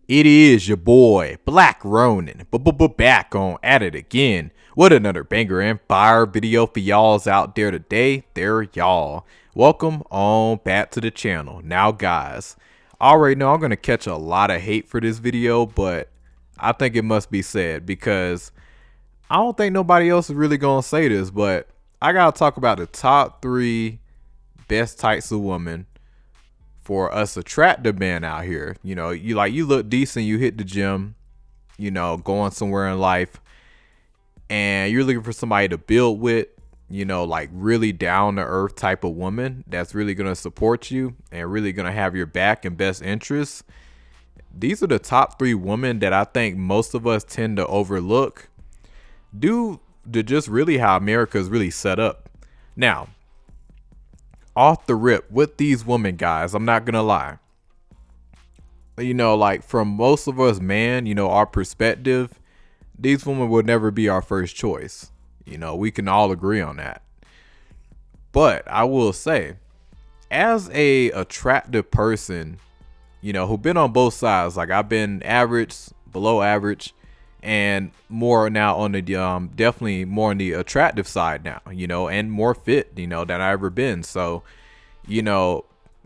It is your boy, Black Ronin, back on at it again. What another banger and fire video for y'all's out there today. There y'all. Welcome on back to the channel. Now guys, I already know I'm going to catch a lot of hate for this video, but I think it must be said because I don't think nobody else is really going to say this, but I got to talk about the top 3 best types of women for us attractive men out here. You look decent, you hit the gym, going somewhere in life, and you're looking for somebody to build with, like really down to earth type of woman that's really gonna support you and really gonna have your back and best interests. These are the top 3 women that I think most of us tend to overlook due to just really how America is really set up. Now, off the rip with these women, guys, I'm not gonna lie, like from most of us, man, our perspective, these women would never be our first choice. We can all agree on that. But I will say, as a attractive person, who been on both sides, like I've been average, below average, and more now on the definitely more on the attractive side now, and more fit, than I ever been. So,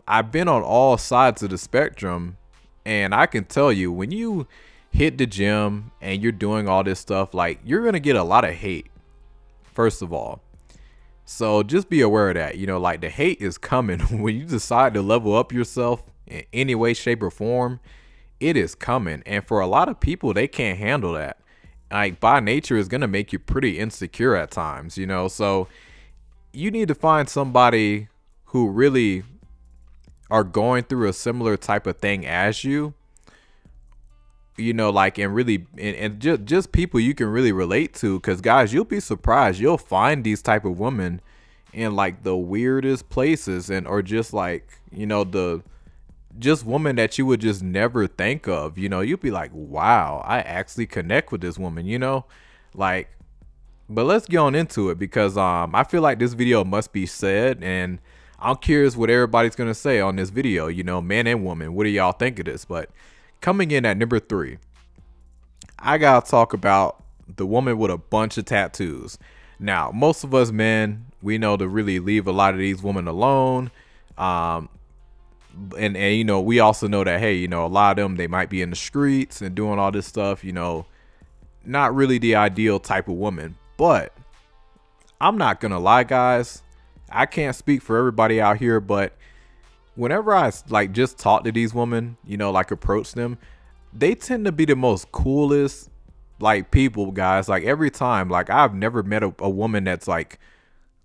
I've been on all sides of the spectrum, and I can tell you, when you hit the gym and you're doing all this stuff, like you're gonna get a lot of hate, first of all. So just be aware of that. Like the hate is coming when you decide to level up yourself in any way, shape, or form. It is coming, and for a lot of people, they can't handle that. Like by nature, is gonna make you pretty insecure at times. So you need to find somebody who really are going through a similar type of thing as you. Like, and really, and just people you can really relate to, because guys, you'll be surprised, you'll find these type of women in like the weirdest places, and or just like, the just woman that you would just never think of. You'd be like, wow, I actually connect with this woman, like. But let's get on into it, because I feel like this video must be said, and I'm curious what everybody's gonna say on this video, man and woman. What do y'all think of this? But coming in at number 3, I gotta talk about the woman with a bunch of tattoos. Now, most of us men, we know to really leave a lot of these women alone. And we also know that, hey, a lot of them, they might be in the streets and doing all this stuff, not really the ideal type of woman. But I'm not gonna lie, guys, I can't speak for everybody out here, but whenever I like just talk to these women, like approach them, they tend to be the most coolest like people, guys. Like every time, like I've never met a woman that's like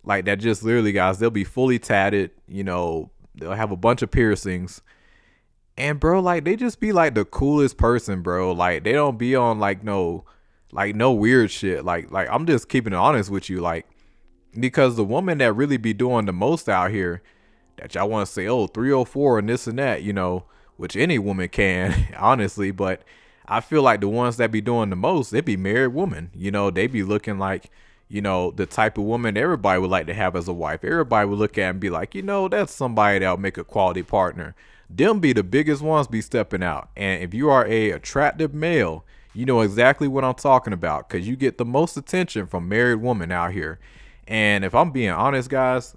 that, just literally, guys, they'll be fully tatted, they'll have a bunch of piercings, and bro, like they just be like the coolest person, bro. Like they don't be on like no weird shit. Like I'm just keeping it honest with you, like, because the woman that really be doing the most out here, that y'all want to say, oh, 304 and this and that, which any woman can, honestly. But I feel like the ones that be doing the most, they be married women. They be looking like, the type of woman everybody would like to have as a wife. Everybody would look at and be like, that's somebody that'll make a quality partner. Them be the biggest ones be stepping out. And if you are a attractive male, you know exactly what I'm talking about, because you get the most attention from married women out here. And if I'm being honest, guys,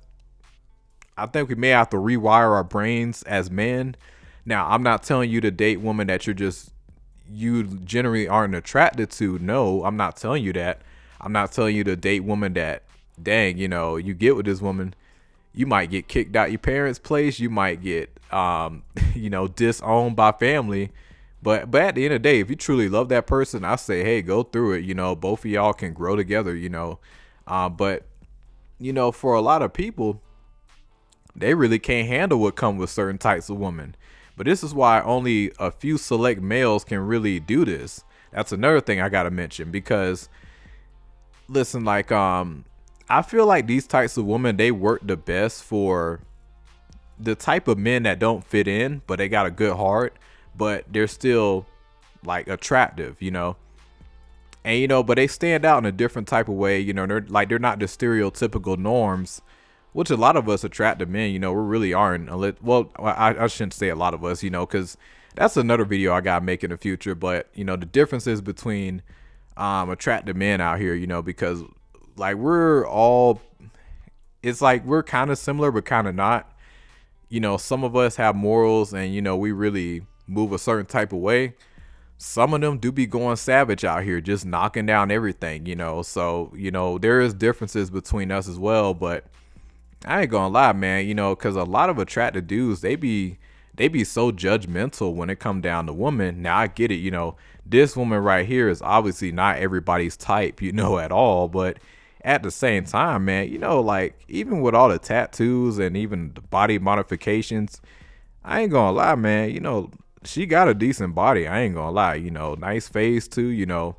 I think we may have to rewire our brains as men. Now, I'm not telling you to date women that you generally aren't attracted to. No, I'm not telling you that. I'm not telling you to date women that, dang, you get with this woman, you might get kicked out your parents' place. You might get, disowned by family. But at the end of the day, if you truly love that person, I say, hey, go through it. Both of y'all can grow together, but, for a lot of people, they really can't handle what comes with certain types of women. But this is why only a few select males can really do this. That's another thing I gotta mention, because listen, like I feel like these types of women, they work the best for the type of men that don't fit in, but they got a good heart, but they're still like attractive, and but they stand out in a different type of way. They're not the stereotypical norms, which a lot of us attractive men, we really aren't. Well, I shouldn't say a lot of us, because that's another video I gotta make in the future. But the differences between attractive men out here, because like we're all, it's like we're kind of similar but kind of not. Some of us have morals and we really move a certain type of way. Some of them do be going savage out here, just knocking down everything, so there is differences between us as well. But I ain't gonna lie, man, because a lot of attractive dudes, they be so judgmental when it come down to women. Now I get it, this woman right here is obviously not everybody's type, at all. But at the same time, man, like even with all the tattoos and even the body modifications, I ain't gonna lie, man, she got a decent body. I ain't gonna lie, nice face too,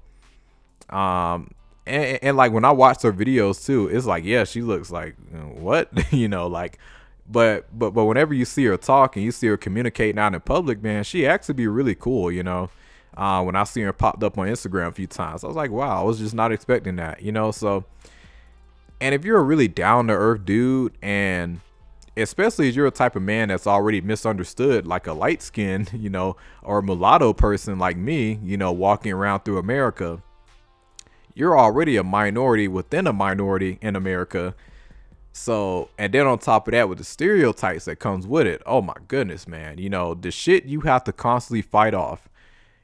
and like when I watch her videos too, it's like, yeah, she looks like what, like, but whenever you see her talk and you see her communicating out in public, man, she actually be really cool, when I see her popped up on Instagram a few times, I was like, wow, I was just not expecting that, so. And if you're a really down to earth dude, and especially if you're a type of man that's already misunderstood, like a light skinned, or a mulatto person like me, walking around through America, you're already a minority within a minority in America. So, and then on top of that, with the stereotypes that comes with it, oh my goodness, man, the shit you have to constantly fight off.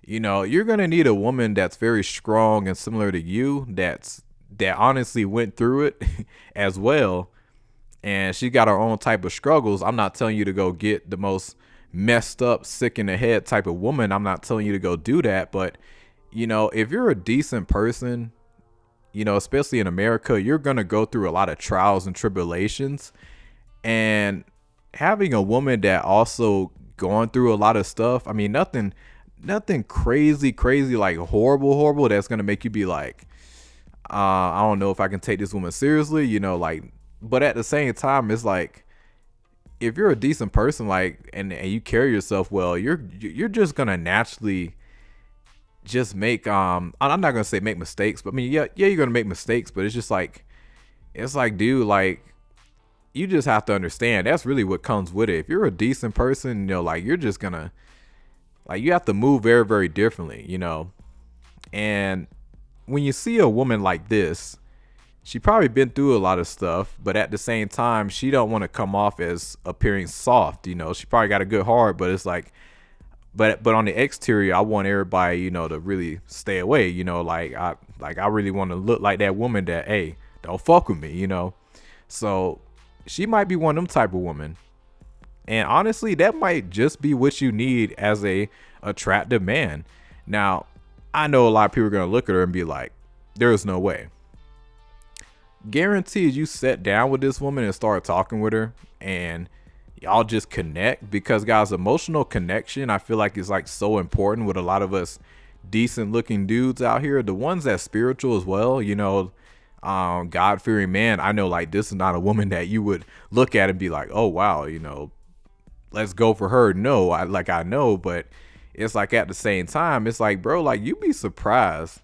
You're gonna need a woman that's very strong and similar to you, that honestly went through it as well, and she got her own type of struggles. I'm not telling you to go get the most messed up, sick in the head type of woman. I'm not telling you to go do that. But if you're a decent person, especially in America, you're gonna go through a lot of trials and tribulations, and having a woman that also going through a lot of stuff, I mean, nothing crazy like horrible that's gonna make you be like, I don't know if I can take this woman seriously, like, but at the same time, it's like, if you're a decent person, like, and you carry yourself well, you're just gonna naturally just make, I'm not gonna say make mistakes, but I mean, yeah, you're gonna make mistakes, but it's just like, dude, like, you just have to understand that's really what comes with it. If you're a decent person, like, you're just gonna, like, you have to move very, very differently, and when you see a woman like this, she probably been through a lot of stuff, but at the same time, she don't want to come off as appearing soft. She probably got a good heart, but it's like, but on the exterior, I want everybody, to really stay away. Like I really want to look like that woman that, hey, don't fuck with me. So she might be one of them type of woman, and honestly, that might just be what you need as a attractive man. Now, I know a lot of people are going to look at her and be like, there's no way. Guaranteed you sat down with this woman and start talking with her and y'all just connect, because guys, emotional connection, I feel like is like so important with a lot of us decent looking dudes out here. The ones that's spiritual as well, God-fearing man. I know, like, this is not a woman that you would look at and be like, oh wow, let's go for her. No, I know, but it's like at the same time, it's like, bro, like, you be surprised.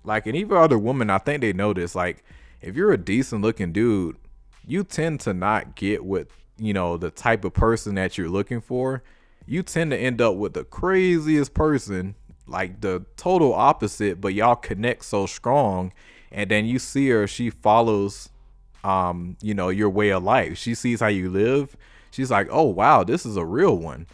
Like, and even other women, I think they know this. Like, if you're a decent looking dude, you tend to not get with, the type of person that you're looking for. You tend to end up with the craziest person, like the total opposite, but y'all connect so strong. And then you see her, she follows, your way of life. She sees how you live. She's like, oh, wow, this is a real one.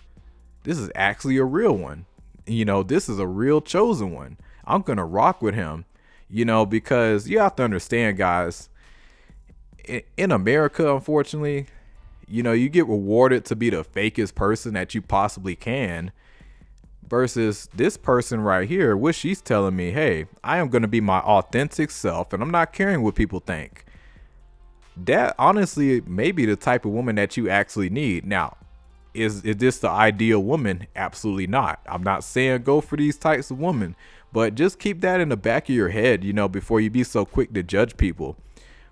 This is actually a real one. This is a real chosen one. I'm going to rock with him, because you have to understand, guys, in America, unfortunately, you get rewarded to be the fakest person that you possibly can, versus this person right here, which she's telling me, hey, I am going to be my authentic self and I'm not caring what people think. That honestly may be the type of woman that you actually need. Now, is this the ideal woman? Absolutely not. I'm not saying go for these types of women, but just keep that in the back of your head, before you be so quick to judge people.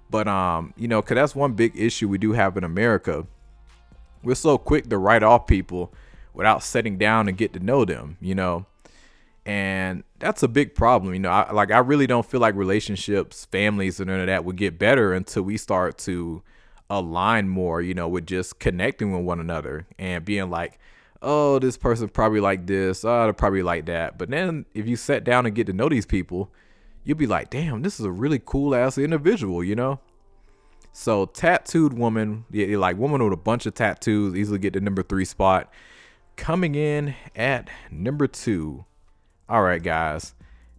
But, cause that's one big issue we do have in America. We're so quick to write off people without sitting down and get to know them, and that's a big problem. I really don't feel like relationships, families, and none of that would get better until we start to align more, with just connecting with one another and being like, oh, this person probably like this, they're probably like that. But then if you sit down and get to know these people, you'll be like, damn, this is a really cool ass individual, you know? So tattooed woman, yeah, like woman with a bunch of tattoos, easily get the number 3 spot. Coming in at number 2. All right, guys,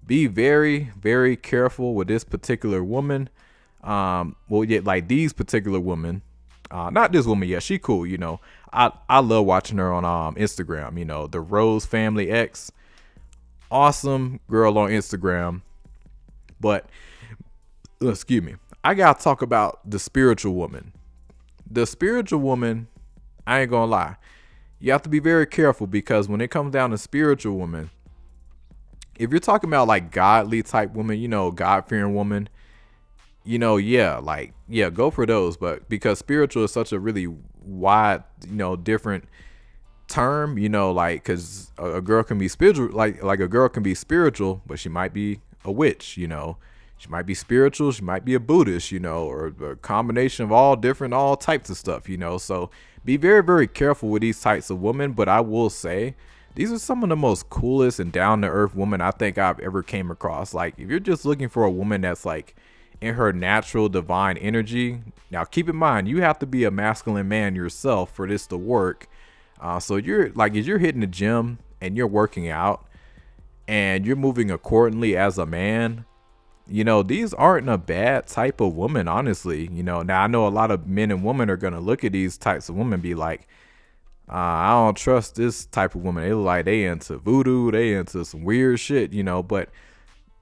be very, very careful with this particular woman. Well, yeah, like these particular women. Not this woman, yeah, she cool, you know. I love watching her on Instagram, you know, the Rose Family X. Awesome girl on Instagram. But excuse me, I gotta talk about the spiritual woman. The spiritual woman, I ain't gonna lie, you have to be very careful, because when it comes down to spiritual woman, if you're talking about like godly type woman, you know, God-fearing woman, you know, yeah, like, yeah, go for those. But because spiritual is such a really wide, you know, different term, you know, like, because a girl can be spiritual, like a girl can be spiritual, but she might be a witch, you know. She might be spiritual, she might be a Buddhist, you know, or a combination of all types of stuff, you know. So be very, very careful with these types of women. But I will say, these are some of the most coolest and down to earth women I think I've ever came across. Like, if you're just looking for a woman that's like in her natural divine energy, now keep in mind, you have to be a masculine man yourself for this to work. So you're like, if you're hitting the gym and you're working out and you're moving accordingly as a man, you know, these aren't a bad type of woman, honestly. You know, now I know a lot of men and women are going to look at these types of women and be like, I don't trust this type of woman. They look like they into voodoo, they into some weird shit, you know. But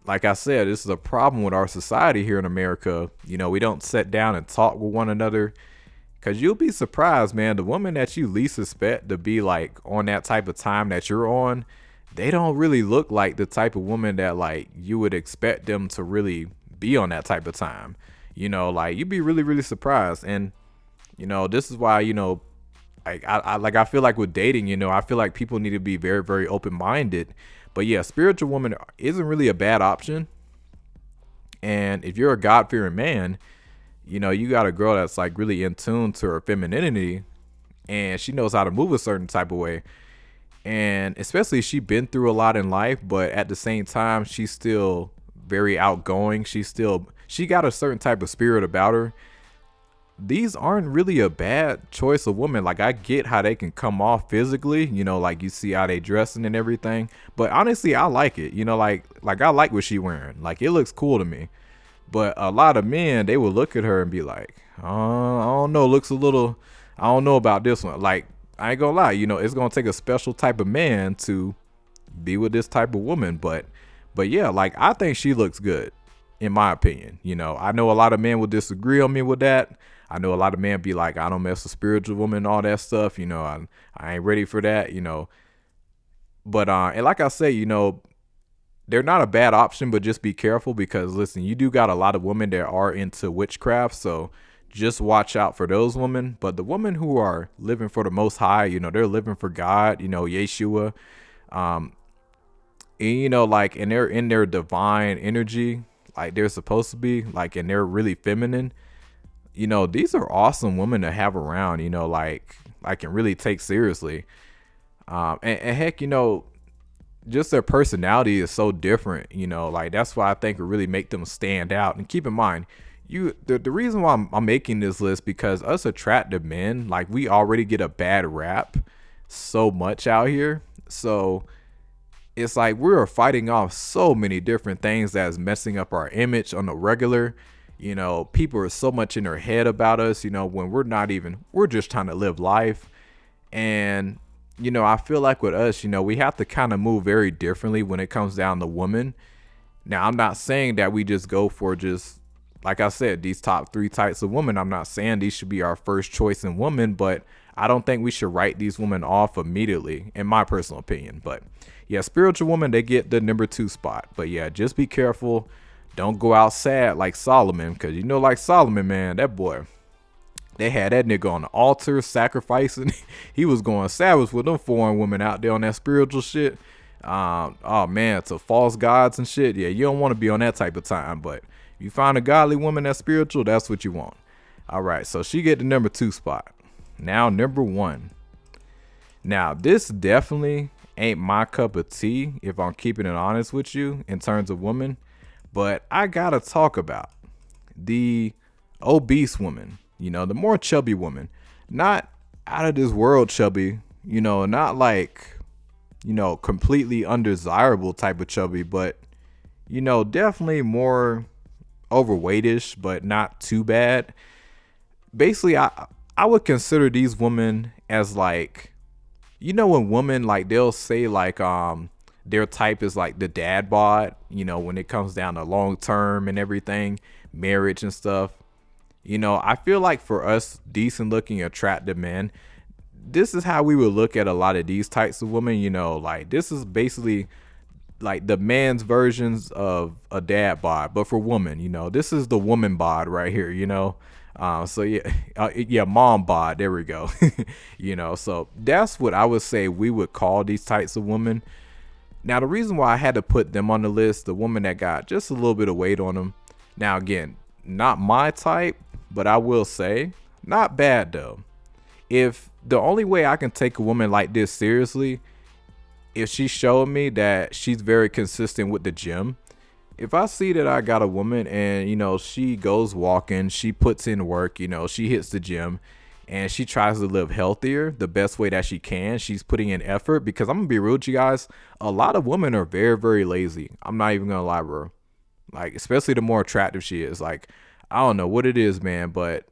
like I said, this is a problem with our society here in America. You know, we don't sit down and talk with one another, because you'll be surprised, man. The woman that you least expect to be like on that type of time that you're on, they don't really look like the type of woman that like you would expect them to really be on that type of time. You know, like you'd be really, really surprised. And, you know, this is why, you know, I feel like with dating, you know, I feel like people need to be very, very open-minded. But yeah, spiritual woman isn't really a bad option. And if you're a God-fearing man, you know, you got a girl that's like really in tune to her femininity, and she knows how to move a certain type of way. And especially she been through a lot in life, but at the same time, she's still very outgoing. She got a certain type of spirit about her. These aren't really a bad choice of women. Like, I get how they can come off physically, you know, like you see how they dressing and everything. But honestly, I like it. You know, like I like what she wearing. Like, it looks cool to me. But a lot of men, they will look at her and be like, I don't know, looks a little, I don't know about this one. Like, I ain't gonna lie, you know, it's gonna take a special type of man to be with this type of woman. But yeah, like, I think she looks good, in my opinion. You know, I know a lot of men will disagree on me with that. I know a lot of men be like, I don't mess with spiritual women and all that stuff. You know, I ain't ready for that, you know. But and like I say, you know, they're not a bad option, but just be careful, because listen, you do got a lot of women that are into witchcraft. So just watch out for those women. But the women who are living for the Most High, you know, they're living for God, you know, Yeshua, and, you know, like, and they're in their divine energy, like they're supposed to be, like, and they're really feminine. You know, these are awesome women to have around, you know, like can really take seriously. And heck, you know, just their personality is so different, you know, like that's why I think it really make them stand out. And keep in mind, the reason why I'm making this list, because us attractive men, like, we already get a bad rap so much out here. So it's like we're fighting off so many different things that's messing up our image on the regular. You know, people are so much in their head about us, you know, when we're just trying to live life. And, you know, I feel like with us, you know, we have to kind of move very differently when it comes down to women. Now, I'm not saying that we just go for just, like I said, these top 3 types of women. I'm not saying these should be our first choice in women, but I don't think we should write these women off immediately, in my personal opinion. But yeah, spiritual women, they get the number 2 spot. But yeah, just be careful. Don't go out sad like Solomon, because, you know, like Solomon, man, that boy, they had that nigga on the altar sacrificing. He was going savage with them foreign women out there on that spiritual shit. Oh man, to false gods and shit. Yeah, you don't want to be on that type of time. But if you find a godly woman that's spiritual, that's what you want. All right, so she get the number 2 spot. Now number 1. Now, this definitely ain't my cup of tea, if I'm keeping it honest with you, in terms of women. But I gotta talk about the obese woman, the more chubby woman. Not out of this world chubby, not like, completely undesirable type of chubby, but, definitely more overweightish, but not too bad. Basically, I would consider these women as like, when women like they'll say like their type is like the dad bod, when it comes down to long term and everything, marriage and stuff. I feel like for us decent looking attractive men, this is how we would look at a lot of these types of women. Like this is basically like the man's versions of a dad bod, but for women. This is the woman bod right here. So yeah, yeah, mom bod. There we go. So that's what I would say we would call these types of women. Now, the reason why I had to put them on the list, the woman that got just a little bit of weight on them. Now, again, not my type, but I will say, not bad though. If the only way I can take a woman like this seriously, if she showed me that she's very consistent with the gym. If I see that I got a woman and, she goes walking, she puts in work, she hits the gym and she tries to live healthier the best way that she can. She's putting in effort, because I'm going to be real with you guys. A lot of women are very, very lazy. I'm not even going to lie, bro. Like, especially the more attractive she is. Like, I don't know what it is, man, but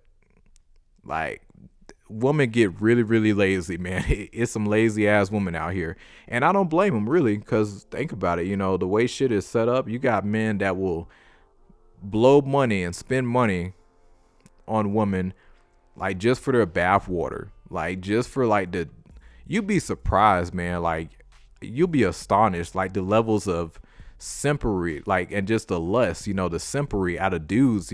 like, women get really, really lazy, man. It's some lazy ass women out here, and I don't blame them really, because think about it. The way shit is set up, you got men that will blow money and spend money on women, like just for their bath water, like just for like you'd be surprised, man. Like you'll be astonished, like the levels of simpery, like, and just the lust, the simpery out of dudes,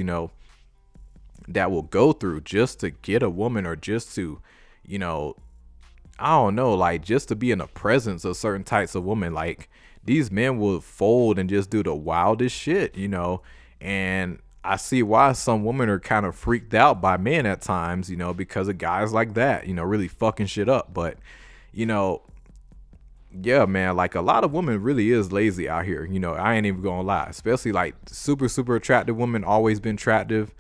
that will go through just to get a woman, or just to, I don't know, like just to be in the presence of certain types of women. Like these men will fold and just do the wildest shit, and I see why some women are kind of freaked out by men at times, because of guys like that, really fucking shit up. But, yeah, man, like a lot of women really is lazy out here. I ain't even gonna lie, especially like super, super attractive women, always been attractive.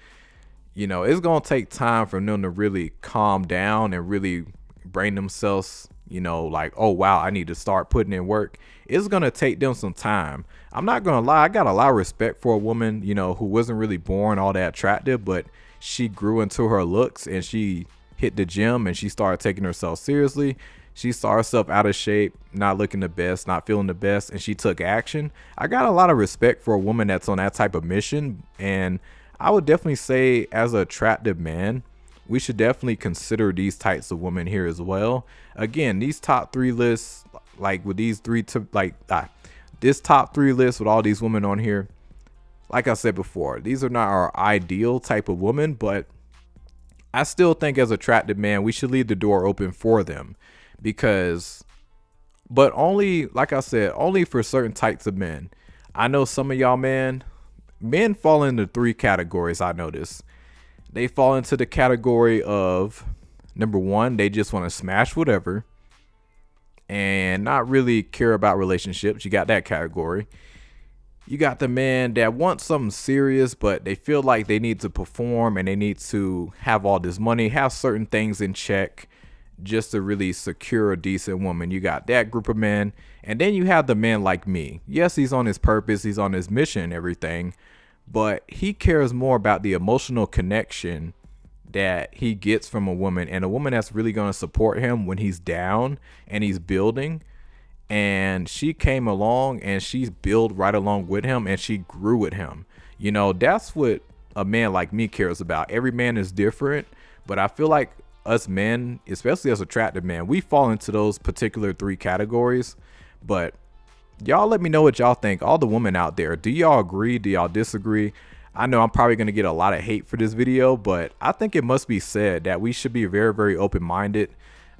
It's gonna take time for them to really calm down and really bring themselves, like, oh wow, I need to start putting in work. It's gonna take them some time. I'm not gonna lie, I got a lot of respect for a woman, who wasn't really born all that attractive, but she grew into her looks and she hit the gym and she started taking herself seriously. She saw herself out of shape, not looking the best, not feeling the best, and she took action. I got a lot of respect for a woman that's on that type of mission, and I would definitely say, as an attractive man, we should definitely consider these types of women here as well. Again, these top three lists, like with these this top three list with all these women on here, like I said before, these are not our ideal type of woman, but I still think as attractive man, we should leave the door open for them, but only, like I said, only for certain types of men. I know some of y'all, men fall into three categories. I notice they fall into the category of, number one, they just want to smash whatever and not really care about relationships. You got that category. You got the men that want something serious, but they feel like they need to perform and they need to have all this money, have certain things in check just to really secure a decent woman. You got that group of men. And then you have the man like me. Yes, he's on his purpose, he's on his mission and everything, but he cares more about the emotional connection that he gets from a woman, and a woman that's really going to support him when he's down and he's building. And she came along and she's built right along with him and she grew with him. That's what a man like me cares about. Every man is different, but I feel like us men, especially as attractive men, we fall into those particular three categories. But y'all let me know what y'all think. All the women out there, do y'all agree? Do y'all disagree? I know I'm probably going to get a lot of hate for this video, but I think it must be said that we should be very, very open-minded.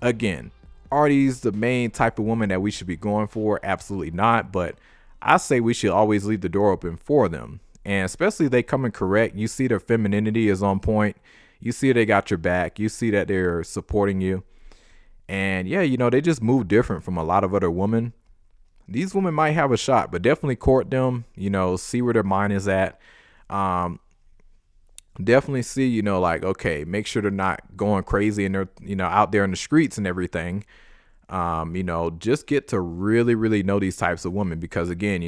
Again, are these the main type of woman that we should be going for? Absolutely not. But I say we should always leave the door open for them. And especially if they come in correct, you see their femininity is on point. You see they got your back. You see that they're supporting you. And yeah, they just move different from a lot of other women. These women might have a shot, but definitely court them, see where their mind is at. Um, Definitely see, like, okay, make sure they're not going crazy and they're, out there in the streets and everything. Just get to really, really know these types of women because again,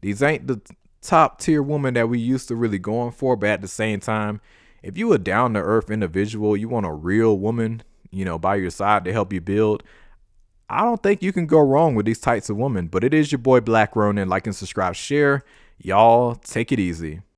these ain't the top tier women that we used to really going for, but at the same time, if you a down to earth individual, you want a real woman, by your side to help you build. I don't think you can go wrong with these types of women. But it is your boy Black Ronin. Like and subscribe, share. Y'all take it easy.